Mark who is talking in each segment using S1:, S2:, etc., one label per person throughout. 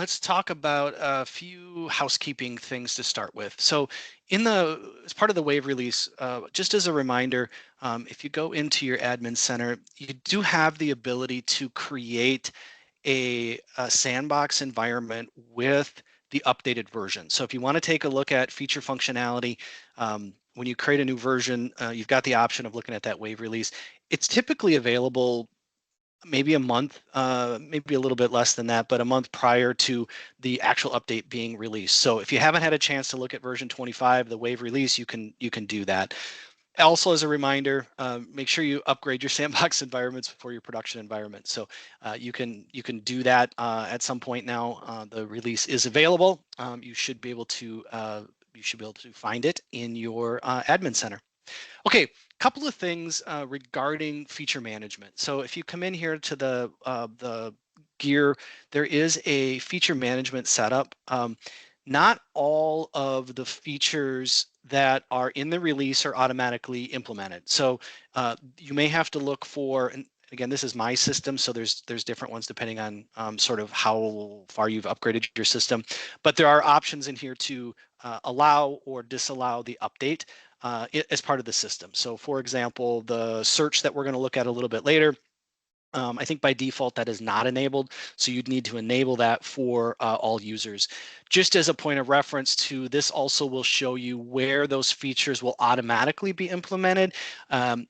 S1: let's talk about a few housekeeping things to start with. So as part of the wave release, just as a reminder, if you go into your admin center, you do have the ability to create a sandbox environment with the updated version. So if you want to take a look at feature functionality, when you create a new version, you've got the option of looking at that wave release. It's typically available maybe a month, maybe a little bit less than that, but a month prior to the actual update being released. So if you haven't had a chance to look at version 25, the wave release, you can do that. Also, as a reminder, make sure you upgrade your sandbox environments before your production environment. So you can do that at some point now. The release is available. You should be able to find it in your admin center. Okay, couple of things regarding feature management. So if you come in here to the gear, there is a feature management setup. Not all of the features that are in the release are automatically implemented. So you may have to look for, and again, this is my system, so there's different ones depending on sort of how far you've upgraded your system. But there are options in here to allow or disallow the update as part of the system. So for example, the search that we're going to look at a little bit later, I think by default that is not enabled, so you'd need to enable that for all users. Just as a point of reference to this, also will show you where those features will automatically be implemented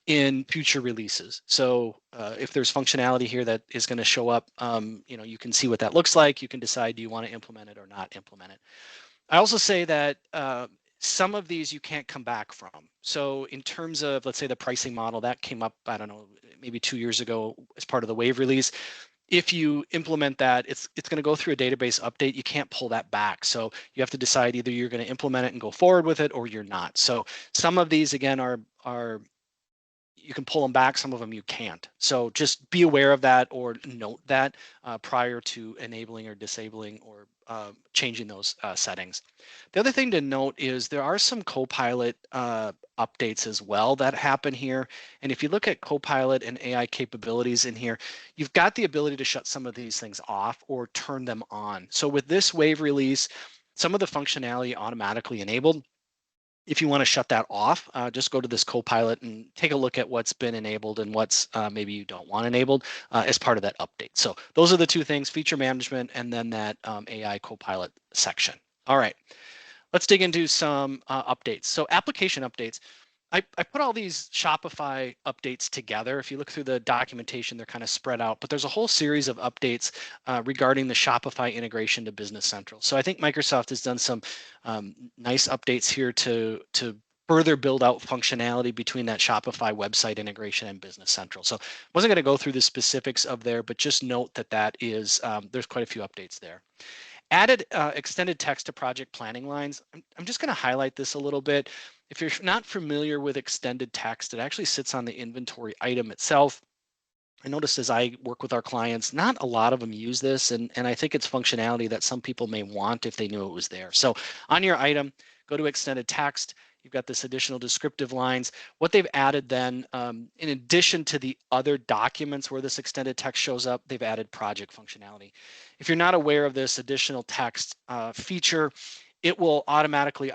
S1: in future releases. So if there's functionality here that is going to show up, you can see what that looks like. You can decide, do you want to implement it or not implement it. I also say that some of these you can't come back from. So in terms of, let's say, the pricing model that came up, I don't know, maybe 2 years ago as part of the wave release. If you implement that, it's going to go through a database update. You can't pull that back. So you have to decide either you're going to implement it and go forward with it or you're not. So some of these, again, are you can pull them back, some of them you can't. So just be aware of that or note that prior to enabling or disabling or changing those settings. The other thing to note is there are some Copilot updates as well that happen here. And if you look at Copilot and AI capabilities in here, you've got the ability to shut some of these things off or turn them on. So with this wave release, some of the functionality automatically enabled. If you want to shut that off, just go to this Copilot and take a look at what's been enabled and what's maybe you don't want enabled as part of that update. So those are the two things: feature management and then that AI Copilot section. All right, let's dig into some updates. So application updates. I put all these Shopify updates together. If you look through the documentation, they're kind of spread out, but there's a whole series of updates regarding the Shopify integration to Business Central. So I think Microsoft has done some nice updates here to further build out functionality between that Shopify website integration and Business Central. So I wasn't going to go through the specifics of there, but just note that is there's quite a few updates there. Added extended text to project planning lines. I'm just going to highlight this a little bit. If you're not familiar with extended text, it actually sits on the inventory item itself. I noticed as I work with our clients, not a lot of them use this, and I think it's functionality that some people may want if they knew it was there. So on your item, go to extended text. You've got this additional descriptive lines. What they've added then, in addition to the other documents where this extended text shows up, they've added project functionality. If you're not aware of this additional text feature, it will automatically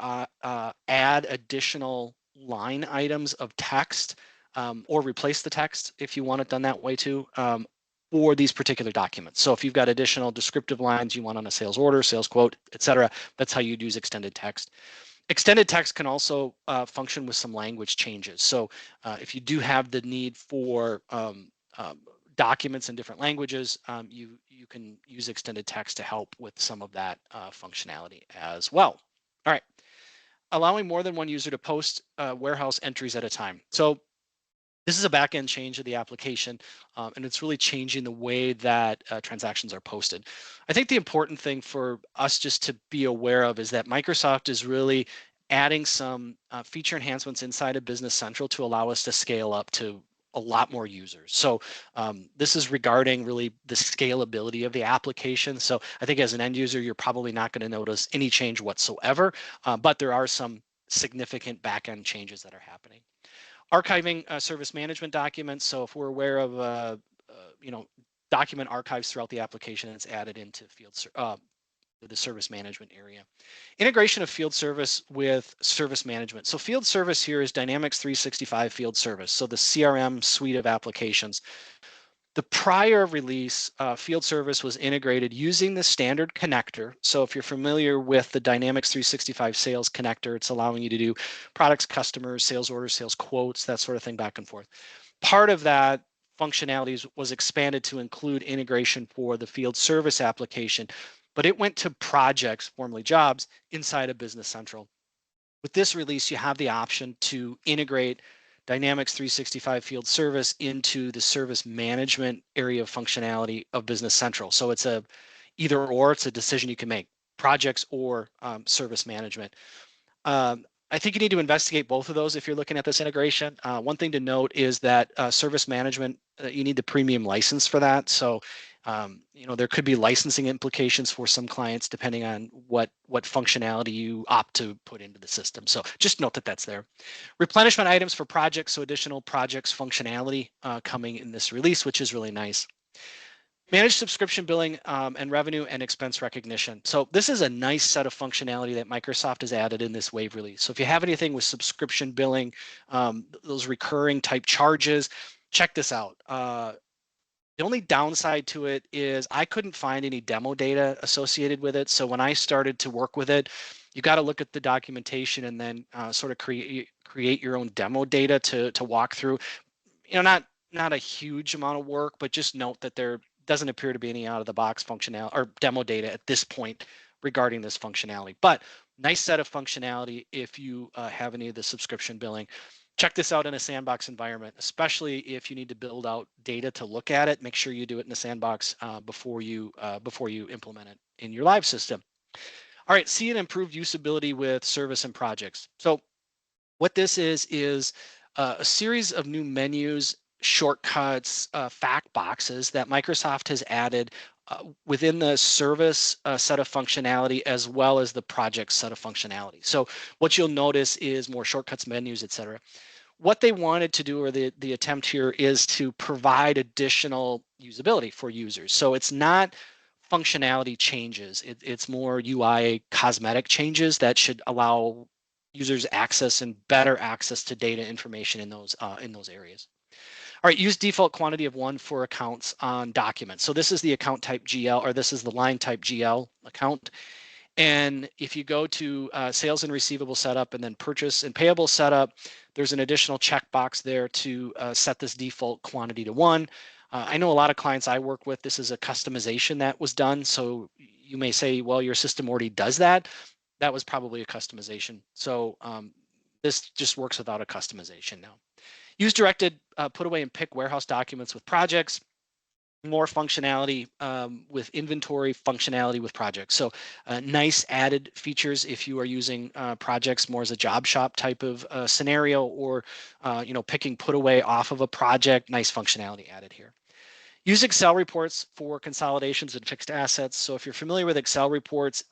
S1: add additional line items of text or replace the text if you want it done that way too. For these particular documents. So if you've got additional descriptive lines you want on a sales order, sales quote, etc., that's how you'd use extended text. Extended text can also function with some language changes. So if you do have the need for documents in different languages, you can use extended text to help with some of that functionality as well. All right, allowing more than one user to post warehouse entries at a time. So this is a back-end change of the application, and it's really changing the way that transactions are posted. I think the important thing for us just to be aware of is that Microsoft is really adding some feature enhancements inside of Business Central to allow us to scale up to a lot more users. So this is regarding really the scalability of the application. So I think as an end user, you're probably not going to notice any change whatsoever, but there are some significant back-end changes that are happening. Archiving service management documents. So if we're aware of, document archives throughout the application, it's added into the service management area. Integration of field service with service management. So field service here is Dynamics 365 field service. So the CRM suite of applications. The prior release, field service was integrated using the standard connector. So if you're familiar with the Dynamics 365 sales connector, it's allowing you to do products, customers, sales orders, sales quotes, that sort of thing back and forth. Part of that functionalities was expanded to include integration for the field service application, but it went to projects, formerly jobs, inside of Business Central. With this release, you have the option to integrate Dynamics 365 field service into the service management area of functionality of Business Central. So it's a either or, it's a decision you can make, projects or service management. I think you need to investigate both of those if you're looking at this integration. One thing to note is that service management, you need the premium license for that. So, there could be licensing implications for some clients depending on what functionality you opt to put into the system. So just note that that's there. Replenishment items for projects, so additional projects functionality coming in this release, which is really nice. Managed subscription billing and revenue and expense recognition. So this is a nice set of functionality that Microsoft has added in this wave release. So if you have anything with subscription billing, those recurring type charges, check this out. The only downside to it is I couldn't find any demo data associated with it. So when I started to work with it, you got to look at the documentation and then sort of create your own demo data to walk through. Not a huge amount of work, but just note that there doesn't appear to be any out of the box functionality or demo data at this point regarding this functionality. But nice set of functionality if you have any of the subscription billing. Check this out in a sandbox environment, especially if you need to build out data to look at it. Make sure you do it in the sandbox before you implement it in your live system. All right, see an improved usability with service and projects. So what this is a series of new menus, shortcuts, fact boxes that Microsoft has added within the service set of functionality as well as the project set of functionality. So what you'll notice is more shortcuts, menus, etc. What they wanted to do, or the attempt here, is to provide additional usability for users. So it's not functionality changes. It's more UI cosmetic changes that should allow users access and better access to data information in those areas. All right, use default quantity of 1 for accounts on documents. So this is the account type GL, or this is the line type GL account. And if you go to sales and receivable setup and then purchase and payable setup, there's an additional checkbox there to set this default quantity to 1. I know a lot of clients I work with, this is a customization that was done. So you may say, well, your system already does that. That was probably a customization. So this just works without a customization now. Use directed put away and pick warehouse documents with projects. More functionality with inventory, functionality with projects. So nice added features if you are using projects more as a job shop type of scenario, or picking put away off of a project. Nice functionality added here. Use Excel reports for consolidations and fixed assets. So if you're familiar with Excel reports,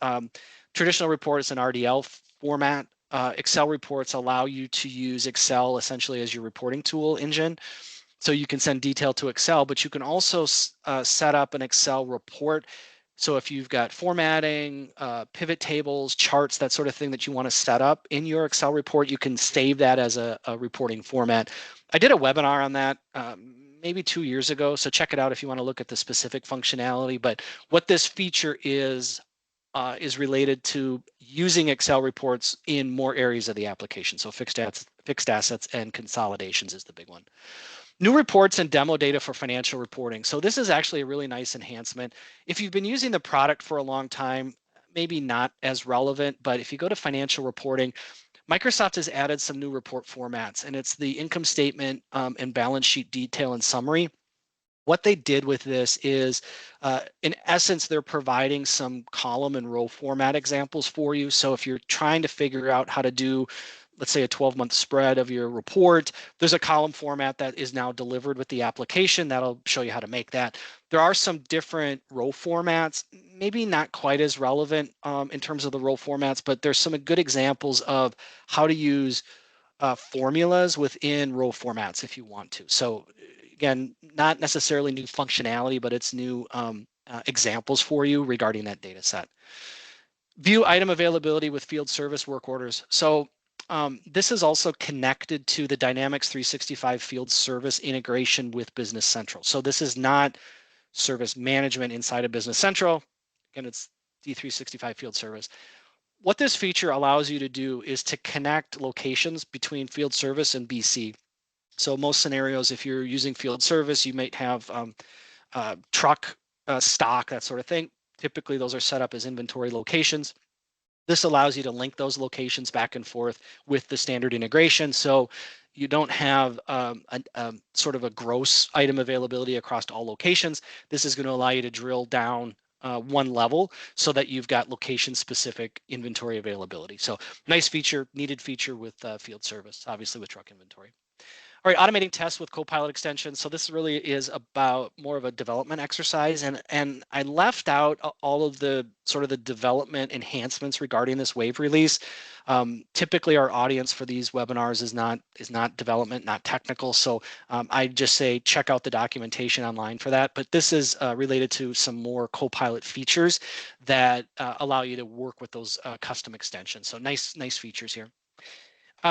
S1: traditional reports in RDL format. Excel reports allow you to use Excel essentially as your reporting tool engine. So you can send detail to Excel, but you can also set up an Excel report. So if you've got formatting, pivot tables, charts, that sort of thing that you want to set up in your Excel report, you can save that as a reporting format. I did a webinar on that maybe 2 years ago, so check it out if you want to look at the specific functionality. But what this feature is related to using Excel reports in more areas of the application. So fixed assets and consolidations is the big one. New reports and demo data for financial reporting. So this is actually a really nice enhancement. If you've been using the product for a long time, maybe not as relevant, but if you go to financial reporting, Microsoft has added some new report formats, and it's the income statement and balance sheet detail and summary. What they did with this is, in essence, they're providing some column and row format examples for you. So if you're trying to figure out how to do, let's say, a 12-month spread of your report, there's a column format that is now delivered with the application that'll show you how to make that. There are some different row formats, maybe not quite as relevant in terms of the row formats, but there's some good examples of how to use formulas within row formats if you want to. So again, not necessarily new functionality, but it's new examples for you regarding that data set. View item availability with field service work orders. So this is also connected to the Dynamics 365 field service integration with Business Central. So this is not service management inside of Business Central. Again, it's D365 field service. What this feature allows you to do is to connect locations between field service and BC. So most scenarios, if you're using field service, you might have truck stock, that sort of thing. Typically, those are set up as inventory locations. This allows you to link those locations back and forth with the standard integration. So you don't have sort of a gross item availability across all locations. This is going to allow you to drill down one level so that you've got location specific inventory availability. So nice feature, needed feature with field service, obviously with truck inventory. All right, automating tests with Copilot extensions. So this really is about more of a development exercise, and I left out all of the sort of the development enhancements regarding this wave release. Typically, our audience for these webinars is not development, not technical. So I just say check out the documentation online for that. But this is related to some more Copilot features that allow you to work with those custom extensions. So nice features here.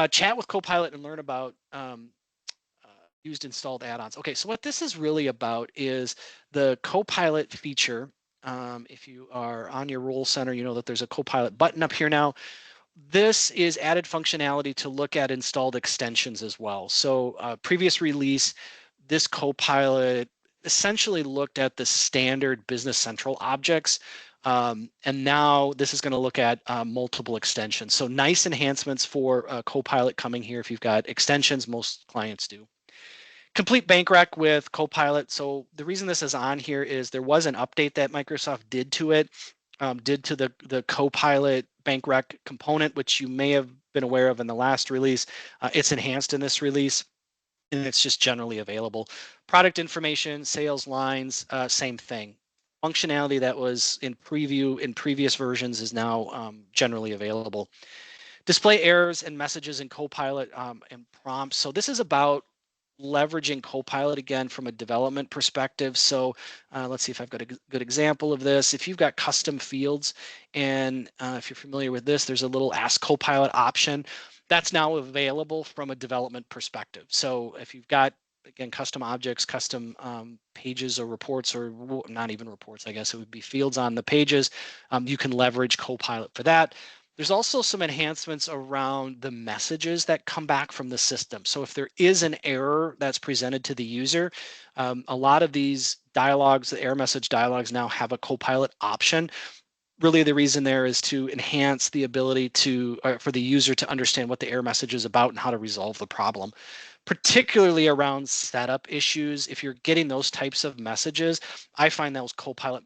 S1: Chat with Copilot and learn about used installed add-ons. Okay, so what this is really about is the Copilot feature. If you are on your Role Center, you know that there's a Copilot button up here now. This is added functionality to look at installed extensions as well. So previous release, this Copilot essentially looked at the standard Business Central objects. And now this is going to look at multiple extensions. So nice enhancements for Copilot coming here. If you've got extensions, most clients do. Complete bank rec with Copilot. So the reason this is on here is there was an update that Microsoft did to it, did to the Copilot bank rec component, which you may have been aware of in the last release. It's enhanced in this release, and it's just generally available. Product information, sales lines, same thing. Functionality that was in preview in previous versions is now generally available. Display errors and messages in Copilot and prompts. So this is about leveraging Copilot again from a development perspective. So let's see if I've got a good example of this. If you've got custom fields, and if you're familiar with this, there's a little Ask Copilot option that's now available from a development perspective. So if you've got, again, custom objects, custom pages or reports, or not even reports, I guess it would be fields on the pages, you can leverage Copilot for that. There's also some enhancements around the messages that come back from the system. So if there is an error that's presented to the user, a lot of these dialogues, the error message dialogues now have a Copilot option. Really the reason there is to enhance the ability to for the user to understand what the error message is about and how to resolve the problem, particularly around setup issues. If you're getting those types of messages, I find those Copilot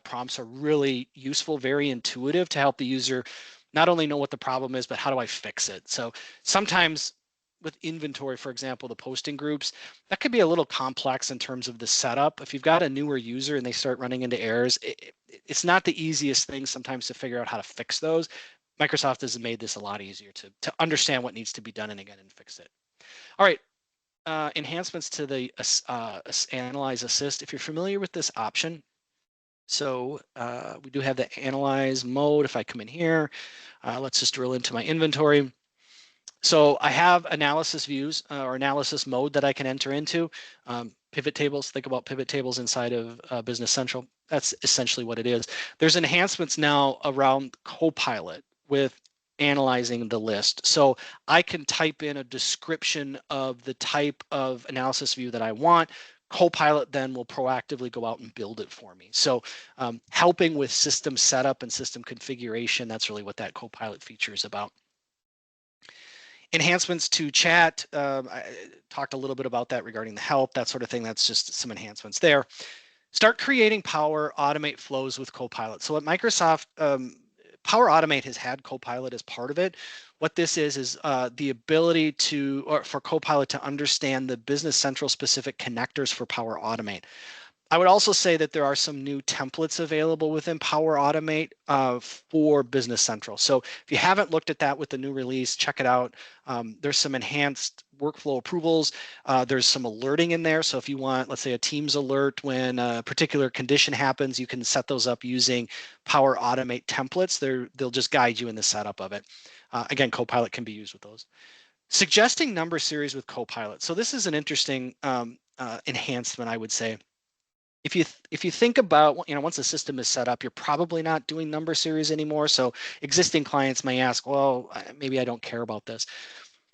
S1: prompts are really useful, very intuitive to help the user not only know what the problem is, but how do I fix it? So sometimes with inventory, for example, the posting groups, that could be a little complex in terms of the setup. If you've got a newer user and they start running into errors, it's not the easiest thing sometimes to figure out how to fix those. Microsoft has made this a lot easier to understand what needs to be done and fix it. All right, enhancements to the Analyze Assist. If you're familiar with this option, so we do have the analyze mode. If I come in here, let's just drill into my inventory. So I have analysis views or analysis mode that I can enter into. Pivot tables, think about pivot tables inside of Business Central. That's essentially what it is. There's enhancements now around Copilot with analyzing the list. So I can type in a description of the type of analysis view that I want. Copilot then will proactively go out and build it for me. So helping with system setup and system configuration, that's really what that Copilot feature is about. Enhancements to chat, I talked a little bit about that regarding the help, that sort of thing. That's just some enhancements there. Start creating Power Automate flows with Copilot. So at Microsoft, Power Automate has had Copilot as part of it. What this is the ability for Copilot to understand the Business Central specific connectors for Power Automate. I would also say that there are some new templates available within Power Automate for Business Central. So if you haven't looked at that with the new release, check it out. There's some enhanced workflow approvals. There's some alerting in there. So if you want, let's say, a Teams alert when a particular condition happens, you can set those up using Power Automate templates. They'll just guide you in the setup of it. Again, Copilot can be used with those. Suggesting number series with Copilot. So this is an interesting enhancement, I would say. If you think about, once the system is set up, you're probably not doing number series anymore. So existing clients may ask, well, maybe I don't care about this.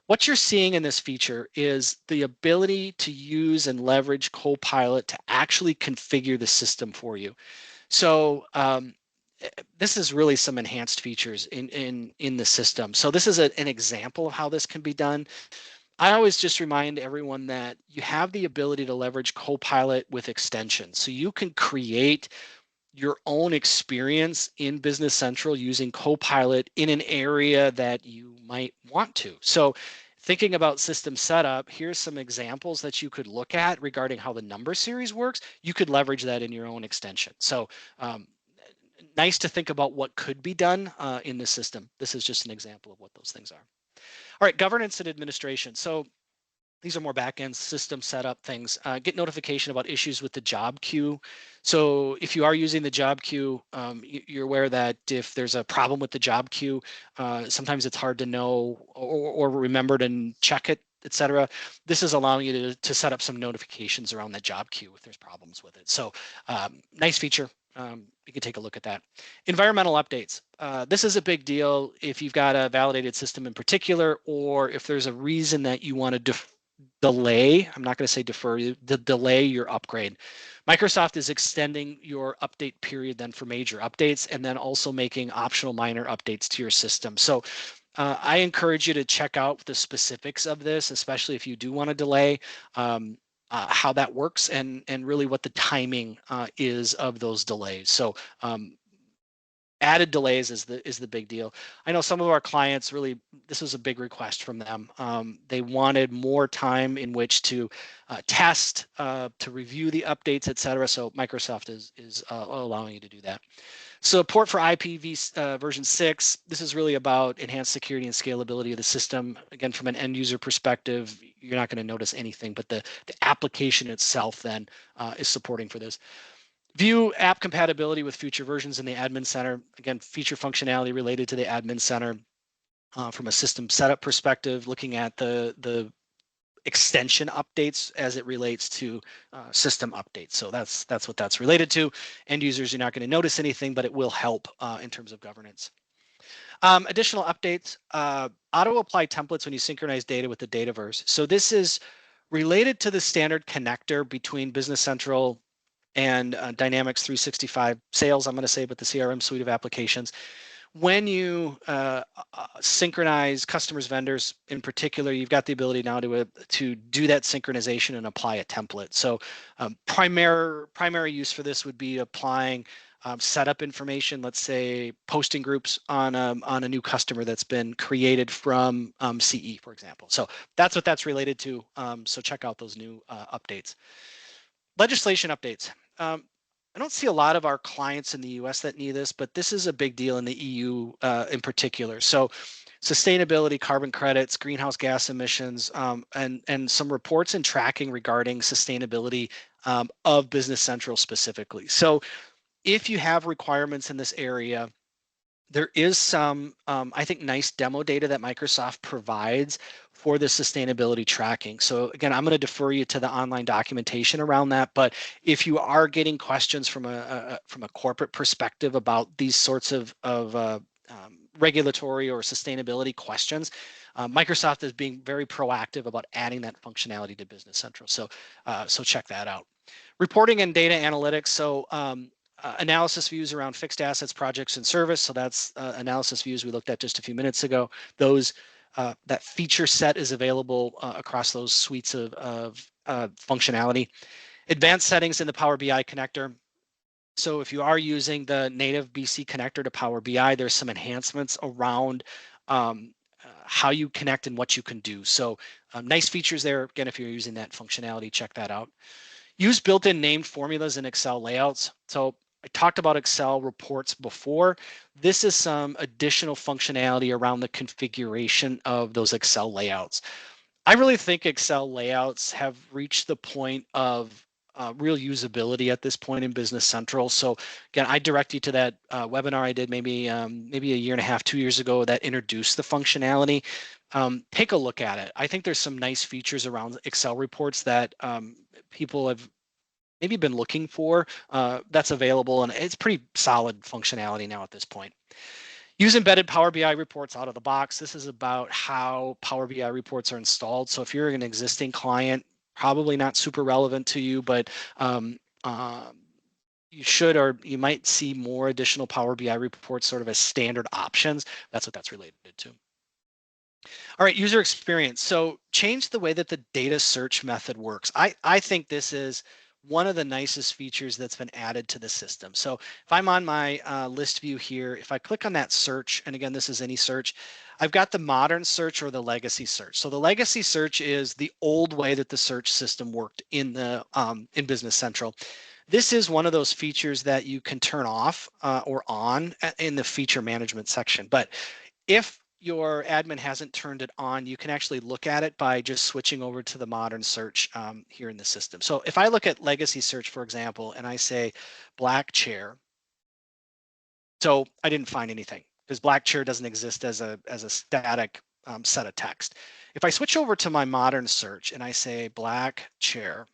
S1: What you're seeing in this feature is the ability to use and leverage Copilot to actually configure the system for you. So this is really some enhanced features in the system. So this is an example of how this can be done. I always just remind everyone that you have the ability to leverage Copilot with extensions. So you can create your own experience in Business Central using Copilot in an area that you might want to. So thinking about system setup, here's some examples that you could look at regarding how the number series works. You could leverage that in your own extension. So nice to think about what could be done in the system. This is just an example of what those things are. All right, governance and administration. So these are more back-end system setup things. Get notification about issues with the job queue. So if you are using the job queue, you're aware that if there's a problem with the job queue, sometimes it's hard to know or remember to check it, etc. This is allowing you to set up some notifications around that job queue if there's problems with it. So nice feature. You can take a look at that. Environmental updates. This is a big deal if you've got a validated system in particular, or if there's a reason that you want to delay, I'm not going to say defer, delay your upgrade. Microsoft is extending your update period then for major updates, and then also making optional minor updates to your system. So I encourage you to check out the specifics of this, especially if you do want to delay. How that works and really what the timing is of those delays. So added delays is the big deal. I know some of our clients really, this was a big request from them. They wanted more time in which to test, to review the updates, etc. So Microsoft is allowing you to do that. Support for IPv version 6. This is really about enhanced security and scalability of the system. Again, from an end user perspective, you're not going to notice anything, but the application itself then is supporting for this. View app compatibility with future versions in the admin center. Again, feature functionality related to the admin center from a system setup perspective, looking at the extension updates as it relates to system updates. So that's what that's related to. End users, you're not going to notice anything, but it will help in terms of governance. Additional updates, auto apply templates when you synchronize data with the Dataverse. So this is related to the standard connector between Business Central and Dynamics 365 Sales, I'm going to say, but the CRM suite of applications. When you synchronize customers, vendors in particular, you've got the ability now to do that synchronization and apply a template. So primary use for this would be applying setup information, let's say posting groups on a new customer that's been created from CE, for example. So that's what that's related to. So check out those new updates. Legislation updates. I don't see a lot of our clients in the US that need this, but this is a big deal in the EU in particular. So sustainability, carbon credits, greenhouse gas emissions, and some reports and tracking regarding sustainability of Business Central specifically. So if you have requirements in this area, there is some, I think, nice demo data that Microsoft provides for the sustainability tracking. So again, I'm going to defer you to the online documentation around that. But if you are getting questions from a corporate perspective about these sorts of regulatory or sustainability questions, Microsoft is being very proactive about adding that functionality to Business Central. So check that out. Reporting and data analytics. So analysis views around fixed assets, projects, and service. So that's analysis views we looked at just a few minutes ago. Those that feature set is available across those suites of functionality. Advanced settings in the Power BI connector. So if you are using the native BC connector to Power BI, there's some enhancements around how you connect and what you can do. So nice features there. Again, if you're using that functionality, check that out. Use built-in named formulas in Excel layouts. So I talked about Excel reports before. This is some additional functionality around the configuration of those Excel layouts. I really think Excel layouts have reached the point of real usability at this point in Business Central. So again, I direct you to that webinar I did maybe a year and a half, 2 years ago that introduced the functionality. Take a look at it. I think there's some nice features around Excel reports that people have maybe been looking for that's available, and it's pretty solid functionality now at this point. Use embedded Power BI reports out of the box. This is about how Power BI reports are installed. So if you're an existing client, probably not super relevant to you, but um, you should, or you might see more additional Power BI reports sort of as standard options. That's what that's related to. All right, user experience. So change the way that the data search method works. I think this is one of the nicest features that's been added to the system. So if I'm on my list view here, if I click on that search, and again, this is any search, I've got the modern search or the legacy search. So the legacy search is the old way that the search system worked in in Business Central. This is one of those features that you can turn off or on in the feature management section. But if your admin hasn't turned it on, you can actually look at it by just switching over to the modern search here in the system. So if I look at legacy search, for example, and I say black chair, so I didn't find anything because black chair doesn't exist as a static set of text. If I switch over to my modern search and I say black chair,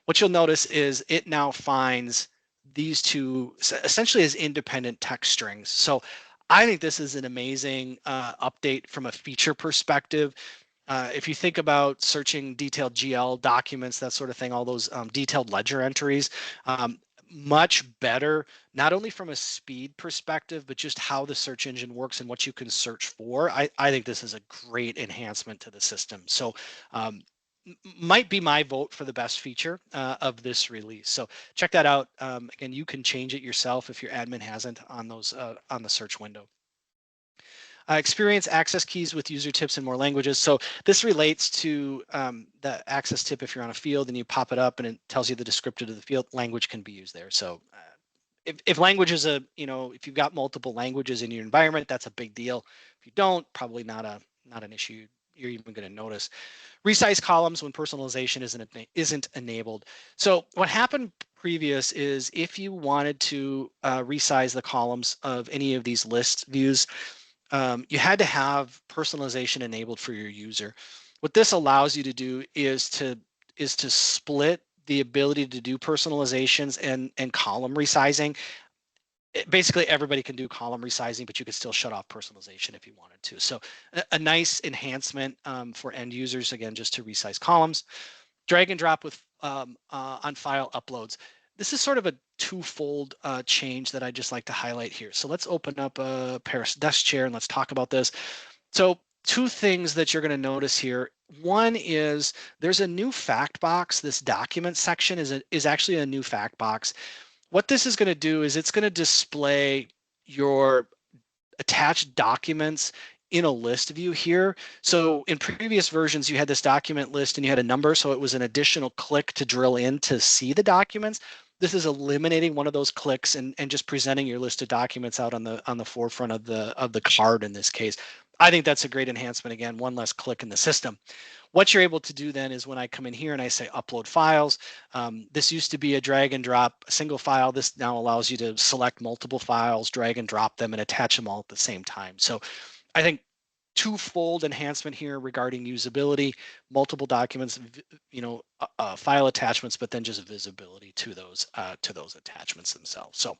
S1: what you'll notice is it now finds these two essentially as independent text strings. So I think this is an amazing update from a feature perspective. If you think about searching detailed GL documents, that sort of thing, all those detailed ledger entries, much better, not only from a speed perspective, but just how the search engine works and what you can search for. I think this is a great enhancement to the system. So might be my vote for the best feature of this release. So check that out. Again, you can change it yourself if your admin hasn't on those on the search window. Experience access keys with user tips in more languages. So this relates to the access tip. If you're on a field and you pop it up and it tells you the descriptor of the field, language can be used there. So if language is if you've got multiple languages in your environment, that's a big deal. If you don't, probably not an issue you're even going to notice. Resize columns when personalization isn't enabled. So what happened previous is if you wanted to resize the columns of any of these list views, you had to have personalization enabled for your user. What this allows you to do is to split the ability to do personalizations and column resizing. Basically, everybody can do column resizing, but you could still shut off personalization if you wanted to. So a nice enhancement for end users, again, just to resize columns. Drag and drop with on file uploads. This is sort of a twofold change that I just like to highlight here. So let's open up a Paris desk chair and let's talk about this. So two things that you're going to notice here. One is there's a new fact box. This document section is actually a new fact box. What this is going to do is it's going to display your attached documents in a list view here. So in previous versions, you had this document list and you had a number, so it was an additional click to drill in to see the documents. This is eliminating one of those clicks and just presenting your list of documents out on the forefront of the card in this case. I think that's a great enhancement. Again, one less click in the system. What you're able to do then is when I come in here and I say upload files, this used to be a drag and drop a single file. This now allows you to select multiple files, drag and drop them, and attach them all at the same time. So I think twofold enhancement here regarding usability, multiple documents, file attachments, but then just visibility to those attachments themselves. So